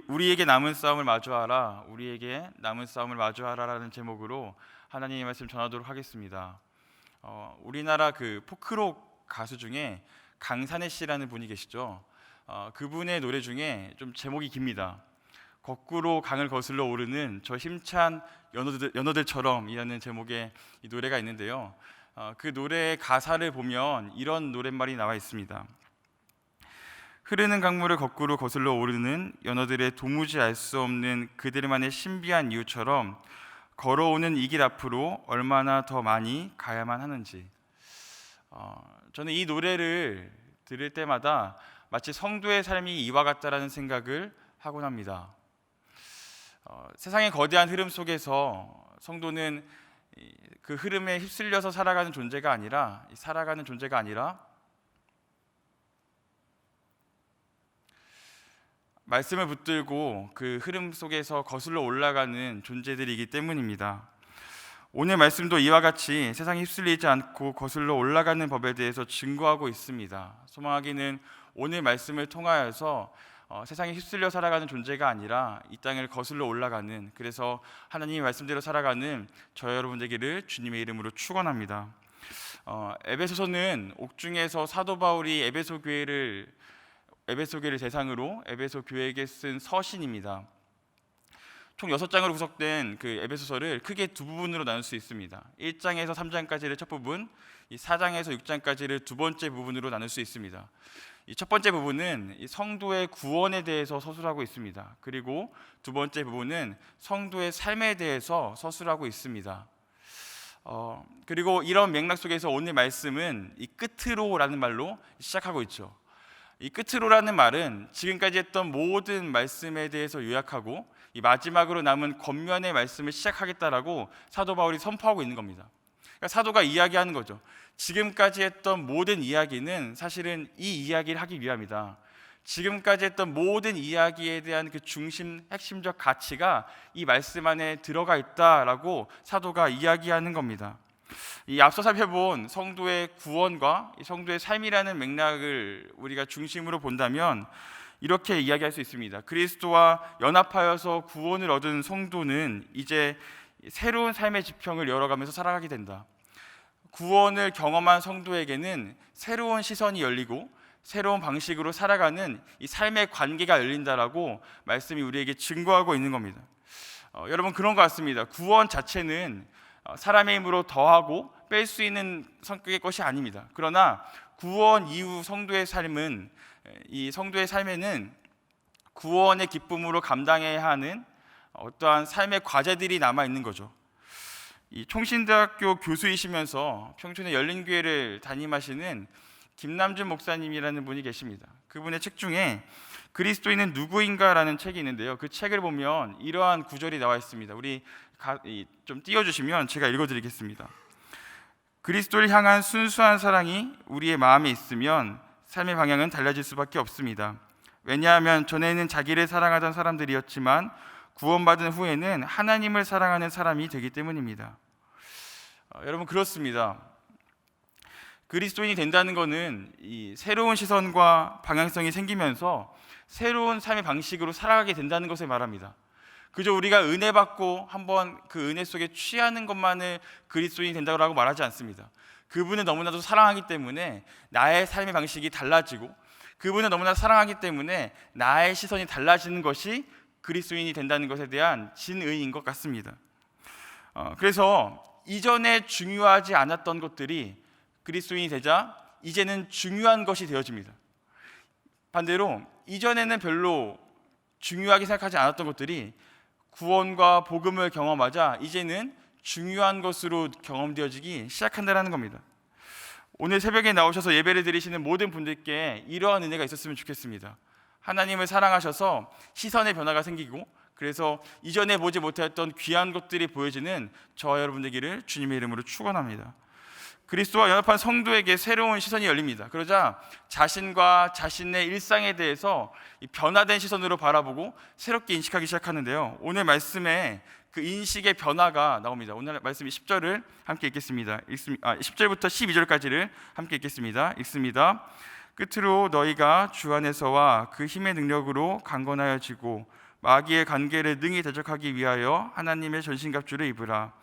우리에게 남은 싸움을 마주하라. 우리에게 남은 싸움을 마주하라라는 제목으로 하나님의 말씀 전하도록 하겠습니다. 우리나라 그 포크록 가수 중에 강산혜 씨라는 분이 계시죠. 그분의 노래 중에 좀 제목이 깁니다. 거꾸로 강을 거슬러 오르는 저 힘찬 연어들처럼이라는 제목의 이 노래가 있는데요. 그 노래의 가사를 보면 이런 노랫말이 나와 있습니다. 흐르는 강물을 거꾸로 거슬러 오르는 연어들의 도무지 알 수 없는 그들만의 신비한 이유처럼 걸어오는 이 길 앞으로 얼마나 더 많이 가야만 하는지. 저는 이 노래를 들을 때마다 마치 성도의 삶이 이와 같다라는 생각을 하곤 합니다. 세상의 거대한 흐름 속에서 성도는 그 흐름에 휩쓸려서 살아가는 존재가 아니라 말씀을 붙들고 그 흐름 속에서 거슬러 올라가는 존재들이기 때문입니다. 오늘 말씀도 이와 같이 세상에 휩쓸리지 않고 거슬러 올라가는 법에 대해서 증거하고 있습니다. 소망하기는 오늘 말씀을 통하여서 세상에 휩쓸려 살아가는 존재가 아니라 이 땅을 거슬러 올라가는, 그래서 하나님의 말씀대로 살아가는 저 여러분 되기를 주님의 이름으로 축원합니다. 에베소서는 옥중에서 사도 바울이 에베소 교회를 대상으로 에베소 교회에게 쓴 서신입니다. 총 6장으로 구성된 그 에베소서를 크게 두 부분으로 나눌 수 있습니다. 1장에서 3장까지를 첫 부분, 이 4장에서 6장까지를 두 번째 부분으로 나눌 수 있습니다. 이 첫 번째 부분은 이 성도의 구원에 대해서 서술하고 있습니다. 그리고 두 번째 부분은 성도의 삶에 대해서 서술하고 있습니다. 그리고 이런 맥락 속에서 오늘 말씀은 이 끝으로라는 말로 시작하고 있죠. 이 끝으로라는 말은 지금까지 했던 모든 말씀에 대해서 요약하고 이 마지막으로 남은 겉면의 말씀을 시작하겠다라고 사도 바울이 선포하고 있는 겁니다. 그러니까 사도가 이야기하는 거죠. 지금까지 했던 모든 이야기는 사실은 이 이야기를 하기 위함이다. 지금까지 했던 모든 이야기에 대한 그 중심, 핵심적 가치가 이 말씀 안에 들어가 있다라고 사도가 이야기하는 겁니다. 이 앞서 살펴본 성도의 구원과 성도의 삶이라는 맥락을 우리가 중심으로 본다면 이렇게 이야기할 수 있습니다. 그리스도와 연합하여서 구원을 얻은 성도는 이제 새로운 삶의 지평을 열어가면서 살아가게 된다. 구원을 경험한 성도에게는 새로운 시선이 열리고 새로운 방식으로 살아가는 이 삶의 관계가 열린다라고 말씀이 우리에게 증거하고 있는 겁니다. 여러분, 그런 것 같습니다. 구원 자체는 사람의 힘으로 더하고 뺄 수 있는 성격의 것이 아닙니다. 그러나 구원 이후 성도의 삶은, 이 성도의 삶에는 구원의 기쁨으로 감당해야 하는 어떠한 삶의 과제들이 남아 있는 거죠. 이 총신대학교 교수이시면서 평촌의 열린교회를 담임하시는 김남준 목사님이라는 분이 계십니다. 그분의 책 중에 그리스도인은 누구인가라는 책이 있는데요. 그 책을 보면 이러한 구절이 나와 있습니다. 우리 좀 띄워주시면 제가 읽어드리겠습니다. 그리스도를 향한 순수한 사랑이 우리의 마음에 있으면 삶의 방향은 달라질 수밖에 없습니다. 왜냐하면 전에는 자기를 사랑하던 사람들이었지만 구원받은 후에는 하나님을 사랑하는 사람이 되기 때문입니다. 여러분, 그렇습니다. 그리스도인이 된다는 것은 이 새로운 시선과 방향성이 생기면서 새로운 삶의 방식으로 살아가게 된다는 것을 말합니다. 그저 우리가 은혜 받고 한번 그 은혜 속에 취하는 것만을 그리스도인이 된다고 말하지 않습니다. 그분을 너무나도 사랑하기 때문에 나의 삶의 방식이 달라지고, 그분을 너무나 사랑하기 때문에 나의 시선이 달라지는 것이 그리스도인이 된다는 것에 대한 진의인 것 같습니다. 그래서 이전에 중요하지 않았던 것들이 그리스도인이 되자 이제는 중요한 것이 되어집니다. 반대로 이전에는 별로 중요하게 생각하지 않았던 것들이 구원과 복음을 경험하자 이제는 중요한 것으로 경험되어지기 시작한다는 겁니다. 오늘 새벽에 나오셔서 예배를 드리시는 모든 분들께 이러한 은혜가 있었으면 좋겠습니다. 하나님을 사랑하셔서 시선의 변화가 생기고, 그래서 이전에 보지 못했던 귀한 것들이 보여지는 저와 여러분 되기를 주님의 이름으로 축원합니다. 그리스도와 연합한 성도에게 새로운 시선이 열립니다. 그러자 자신과 자신의 일상에 대해서 변화된 시선으로 바라보고 새롭게 인식하기 시작하는데요. 오늘 말씀에 그 인식의 변화가 나옵니다. 오늘 말씀이 10절을 함께 읽겠습니다. 10절부터 12절까지를 함께 읽겠습니다. 읽습니다. 끝으로 너희가 주 안에서와 그 힘의 능력으로 강건하여지고 마귀의 관계를 능히 대적하기 위하여 하나님의 전신갑주를 입으라.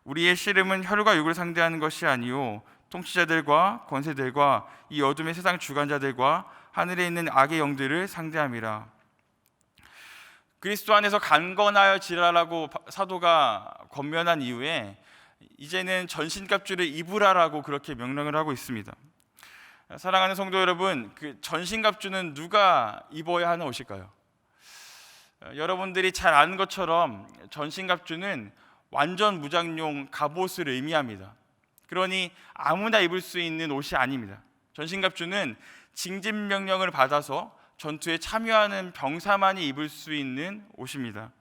우리의 씨름은 혈과 육을 상대하는 것이 아니요 통치자들과 권세들과 이 어둠의 세상 주관자들과 하늘에 있는 악의 영들을 상대함이라. 그리스도 안에서 강건하여지라라고 사도가 권면한 이후에 이제는 전신갑주를 입으라라고 그렇게 명령을 하고 있습니다. 사랑하는 성도 여러분, 그 전신갑주는 누가 입어야 하는 옷일까요? 여러분들이 잘 아는 것처럼 전신갑주는 완전 무장용 갑옷을 의미합니다. 그러니 아무나 입을 수 있는 옷이 아닙니다. 전신갑주는 징집 명령을 받아서 전투에 참여하는 병사만이 입을 수 있는 옷입니다.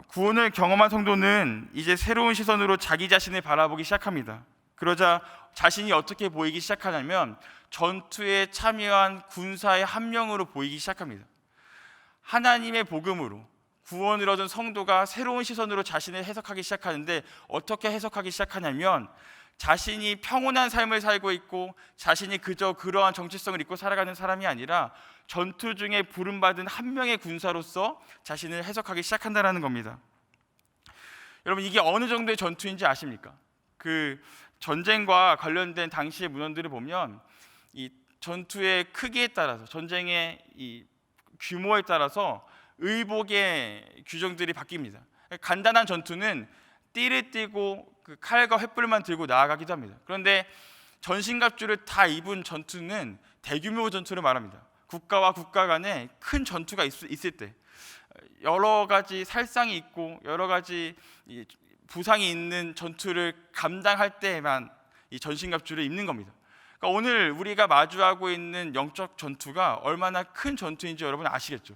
구원을 경험한 성도는 이제 새로운 시선으로 자기 자신을 바라보기 시작합니다. 그러자 자신이 어떻게 보이기 시작하냐면 전투에 참여한 군사의 한 명으로 보이기 시작합니다. 하나님의 복음으로 구원을 얻은 성도가 새로운 시선으로 자신을 해석하기 시작하는데, 어떻게 해석하기 시작하냐면 자신이 평온한 삶을 살고 있고 자신이 그저 그러한 정체성을 입고 살아가는 사람이 아니라 전투 중에 부름받은 한 명의 군사로서 자신을 해석하기 시작한다는 겁니다. 여러분, 이게 어느 정도의 전투인지 아십니까? 그 전쟁과 관련된 당시의 문헌들을 보면 이 전투의 크기에 따라서, 전쟁의 이 규모에 따라서 의복의 규정들이 바뀝니다. 간단한 전투는 띠를 띠고 그 칼과 횃불만 들고 나아가기도 합니다. 그런데 전신갑주를 다 입은 전투는 대규모 전투를 말합니다. 국가와 국가 간에 큰 전투가 있을 때, 여러 가지 살상이 있고 여러 가지 부상이 있는 전투를 감당할 때에만 이 전신갑주를 입는 겁니다. 그러니까 오늘 우리가 마주하고 있는 영적 전투가 얼마나 큰 전투인지 여러분 아시겠죠?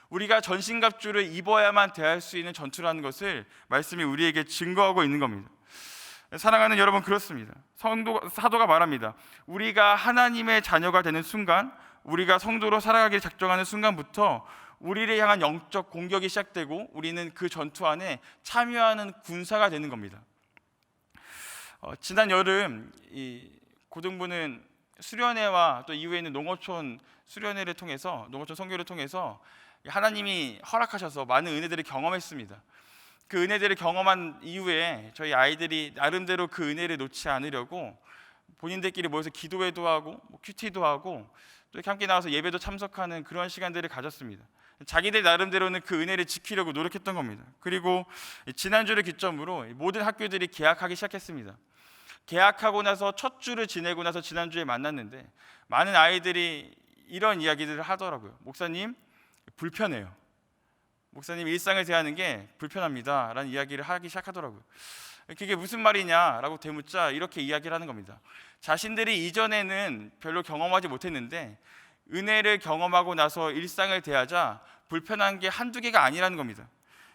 우리가 전신갑주를 입어야만 대할 수 있는 전투라는 것을 말씀이 우리에게 증거하고 있는 겁니다. 사랑하는 여러분, 그렇습니다. 사도가 말합니다. 우리가 하나님의 자녀가 되는 순간, 우리가 성도로 살아가기를 작정하는 순간부터 우리를 향한 영적 공격이 시작되고 우리는 그 전투 안에 참여하는 군사가 되는 겁니다. 지난 여름 이 고등부는 수련회와 또 이후에는 농어촌 수련회를 통해서, 농어촌 선교를 통해서 하나님이 허락하셔서 많은 은혜들을 경험했습니다. 그 은혜들을 경험한 이후에 저희 아이들이 나름대로 그 은혜를 놓지 않으려고 본인들끼리 모여서 기도회도 하고 큐티도 하고 또 이렇게 함께 나와서 예배도 참석하는 그런 시간들을 가졌습니다. 자기들 나름대로는 그 은혜를 지키려고 노력했던 겁니다. 그리고 지난주를 기점으로 모든 학교들이 개학하기 시작했습니다. 개학하고 나서 첫 주를 지내고 나서 지난주에 만났는데 많은 아이들이 이런 이야기들을 하더라고요. 목사님, 불편해요. 목사님, 일상을 대하는 게 불편합니다 라는 이야기를 하기 시작하더라고요. 그게 무슨 말이냐라고 되묻자 이렇게 이야기를 하는 겁니다. 자신들이 이전에는 별로 경험하지 못했는데 은혜를 경험하고 나서 일상을 대하자 불편한 게 한두 개가 아니라는 겁니다.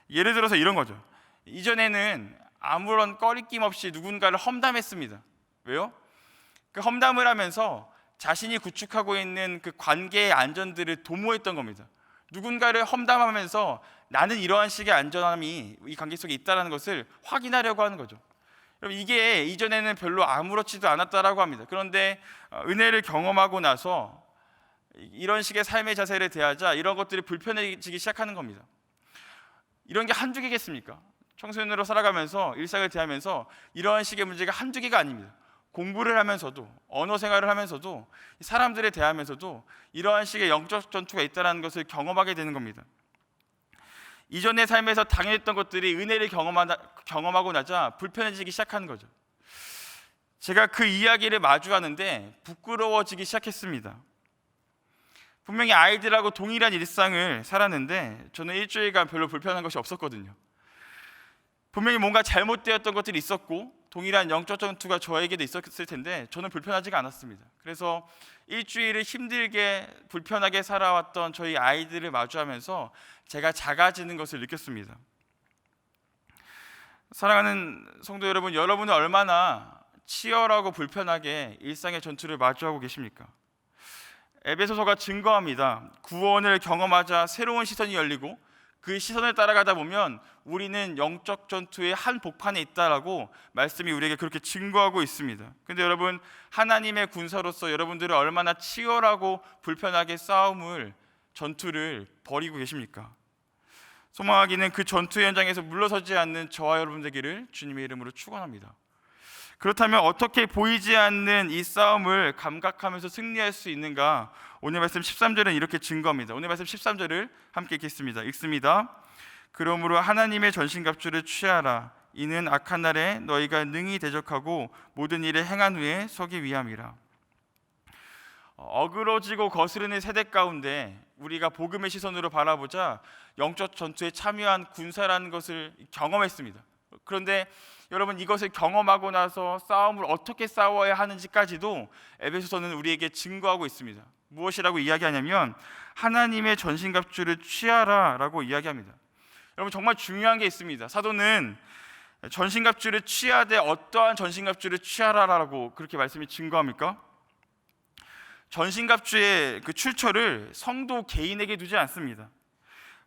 예를 들어서 이런 거죠. 이전에는 아무런 꺼리낌 없이 누군가를 험담했습니다. 왜요? 그 험담을 하면서 자신이 구축하고 있는 그 관계의 안전들을 도모했던 겁니다. 누군가를 험담하면서 나는 이러한 식의 안전함이 이 관계 속에 있다는 것을 확인하려고 하는 거죠. 여러분, 이게 이전에는 별로 아무렇지도 않았다라고 합니다. 그런데 은혜를 경험하고 나서 이런 식의 삶의 자세를 대하자 이런 것들이 불편해지기 시작하는 겁니다. 이런 게 한두 개겠습니까? 청소년으로 살아가면서 일상을 대하면서 이러한 식의 문제가 한두 개가 아닙니다. 공부를 하면서도, 언어 생활을 하면서도, 사람들에 대하면서도 이러한 식의 영적 전투가 있다는 것을 경험하게 되는 겁니다. 이전의 삶에서 당연했던 것들이 은혜를 경험하고 나자 불편해지기 시작하는 거죠. 제가 그 이야기를 마주하는데 부끄러워지기 시작했습니다. 분명히 아이들하고 동일한 일상을 살았는데 저는 일주일간 별로 불편한 것이 없었거든요. 분명히 뭔가 잘못되었던 것들이 있었고 동일한 영적 전투가 저에게도 있었을 텐데 저는 불편하지가 않았습니다. 그래서 일주일을 힘들게 불편하게 살아왔던 저희 아이들을 마주하면서 제가 작아지는 것을 느꼈습니다. 사랑하는 성도 여러분, 여러분은 얼마나 치열하고 불편하게 일상의 전투를 마주하고 계십니까? 에베소서가 증거합니다. 구원을 경험하자 새로운 시선이 열리고 그 시선을 따라가다 보면 우리는 영적 전투의 한 복판에 있다라고 말씀이 우리에게 그렇게 증거하고 있습니다. 근데 여러분, 하나님의 군사로서 여러분들은 얼마나 치열하고 불편하게 전투를 벌이고 계십니까? 소망하기는 그 전투 현장에서 물러서지 않는 저와 여러분 되기를 주님의 이름으로 축원합니다. 그렇다면 어떻게 보이지 않는 이 싸움을 감각하면서 승리할 수 있는가? 오늘 말씀 13절은 이렇게 증거합니다. 오늘 말씀 13절을 함께 읽습니다. 그러므로 하나님의 전신갑주를 취하라. 이는 악한 날에 너희가 능히 대적하고 모든 일에 행한 후에 서기 위함이라. 어그러지고 거스르는 세대 가운데 우리가 복음의 시선으로 바라보자 영적 전투에 참여한 군사라는 것을 경험했습니다. 그런데 여러분, 이것을 경험하고 나서 싸움을 어떻게 싸워야 하는지까지도 에베소서는 우리에게 증거하고 있습니다. 무엇이라고 이야기하냐면 하나님의 전신갑주를 취하라 라고 이야기합니다. 여러분, 정말 중요한 게 있습니다. 사도는 전신갑주를 취하되 어떠한 전신갑주를 취하라라고 그렇게 말씀이 증거합니까? 전신갑주의 그 출처를 성도 개인에게 두지 않습니다.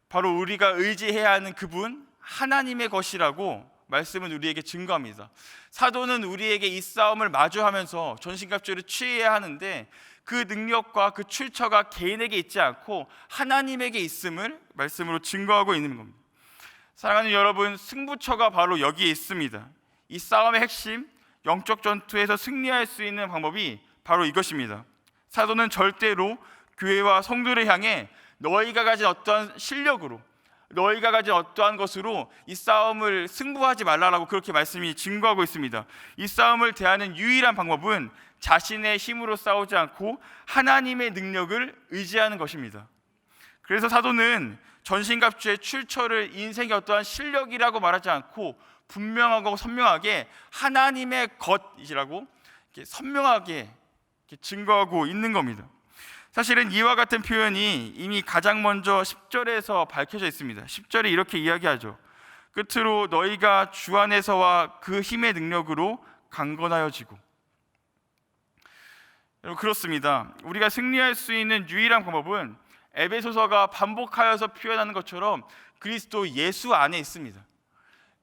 바로 우리가 의지해야 하는 그분 하나님의 것이라고 말씀은 우리에게 증거합니다. 사도는 우리에게 이 싸움을 마주하면서 전신갑주를 취해야 하는데 그 능력과 그 출처가 개인에게 있지 않고 하나님에게 있음을 말씀으로 증거하고 있는 겁니다. 사랑하는 여러분, 승부처가 바로 여기에 있습니다. 이 싸움의 핵심, 영적 전투에서 승리할 수 있는 방법이 바로 이것입니다. 사도는 절대로 교회와 성도를 향해 너희가 가진 어떠한 실력으로, 너희가 가진 어떠한 것으로 이 싸움을 승부하지 말라라고 그렇게 말씀이 증거하고 있습니다. 이 싸움을 대하는 유일한 방법은 자신의 힘으로 싸우지 않고 하나님의 능력을 의지하는 것입니다. 그래서 사도는 전신갑주의 출처를 인생의 어떠한 실력이라고 말하지 않고 분명하고 선명하게 하나님의 것이라고 선명하게 증거하고 있는 겁니다. 사실은 이와 같은 표현이 이미 가장 먼저 10절에서 밝혀져 있습니다. 10절에 이렇게 이야기하죠. 끝으로 너희가 주 안에서와 그 힘의 능력으로 강건하여지고. 여러분, 그렇습니다. 우리가 승리할 수 있는 유일한 방법은 에베소서가 반복하여서 표현하는 것처럼 그리스도 예수 안에 있습니다.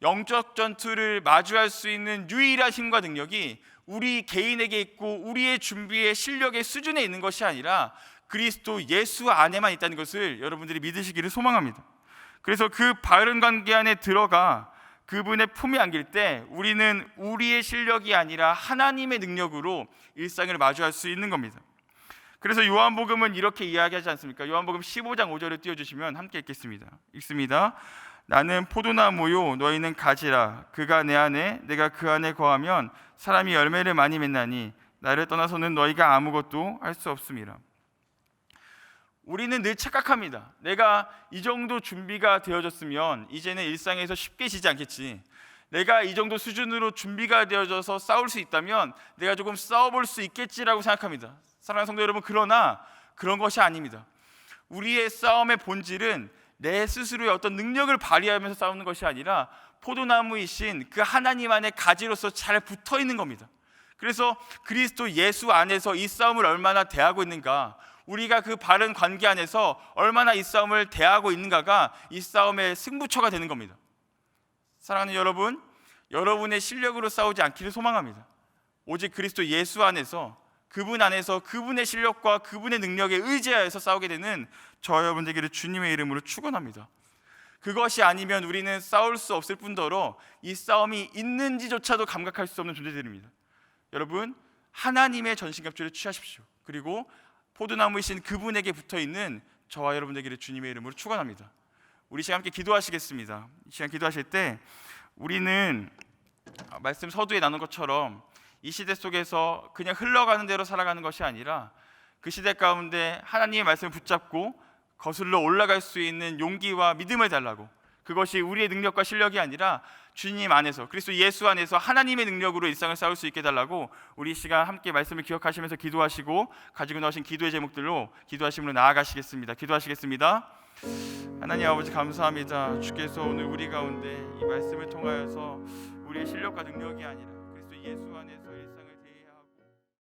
영적 전투를 마주할 수 있는 유일한 힘과 능력이 우리 개인에게 있고 우리의 준비의 실력의 수준에 있는 것이 아니라 그리스도 예수 안에만 있다는 것을 여러분들이 믿으시기를 소망합니다. 그래서 그 바른 관계 안에 들어가 그분의 품에 안길 때 우리는 우리의 실력이 아니라 하나님의 능력으로 일상을 마주할 수 있는 겁니다. 그래서 요한복음은 이렇게 이야기하지 않습니까? 요한복음 15장 5절을 띄워주시면 함께 읽습니다. 나는 포도나무요 너희는 가지라. 그가 내 안에 내가 그 안에 거하면 사람이 열매를 많이 맺나니 나를 떠나서는 너희가 아무것도 할 수 없음이라. 우리는 늘 착각합니다. 내가 이 정도 준비가 되어졌으면 이제는 일상에서 쉽게 지지 않겠지. 내가 이 정도 수준으로 준비가 되어져서 싸울 수 있다면 내가 조금 싸워볼 수 있겠지라고 생각합니다. 사랑하는 성도 여러분, 그러나 그런 것이 아닙니다. 우리의 싸움의 본질은 내 스스로의 어떤 능력을 발휘하면서 싸우는 것이 아니라 포도나무이신 그 하나님 안에 가지로서 잘 붙어 있는 겁니다. 그래서 그리스도 예수 안에서 이 싸움을 얼마나 대하고 있는가, 우리가 그 바른 관계 안에서 얼마나 이 싸움을 대하고 있는가가 이 싸움의 승부처가 되는 겁니다. 사랑하는 여러분, 여러분의 실력으로 싸우지 않기를 소망합니다. 오직 그리스도 예수 안에서, 그분 안에서 그분의 실력과 그분의 능력에 의지하여서 싸우게 되는 저와 여러분 되기를 주님의 이름으로 축원합니다. 그것이 아니면 우리는 싸울 수 없을 뿐더러 이 싸움이 있는지조차도 감각할 수 없는 존재들입니다. 여러분, 하나님의 전신갑주를 취하십시오. 그리고 포도나무이신 그분에게 붙어있는 저와 여러분 되기를 주님의 이름으로 축원합니다. 우리 시간 함께 기도하시겠습니다. 이 시간 기도하실 때 우리는 말씀 서두에 나눈 것처럼 이 시대 속에서 그냥 흘러가는 대로 살아가는 것이 아니라 그 시대 가운데 하나님의 말씀을 붙잡고 거슬러 올라갈 수 있는 용기와 믿음을 달라고, 그것이 우리의 능력과 실력이 아니라 주님 안에서, 그리스도 예수 안에서 하나님의 능력으로 일상을 싸울 수 있게 달라고 우리 이 시간 함께 말씀을 기억하시면서 기도하시고 가지고 나오신 기도의 제목들로 기도하심으로 나아가시겠습니다. 기도하시겠습니다. 하나님 아버지, 감사합니다. 주께서 오늘 우리 가운데 이 말씀을 통하여서 우리의 실력과 능력이 아니라 그리스도 예수 안에서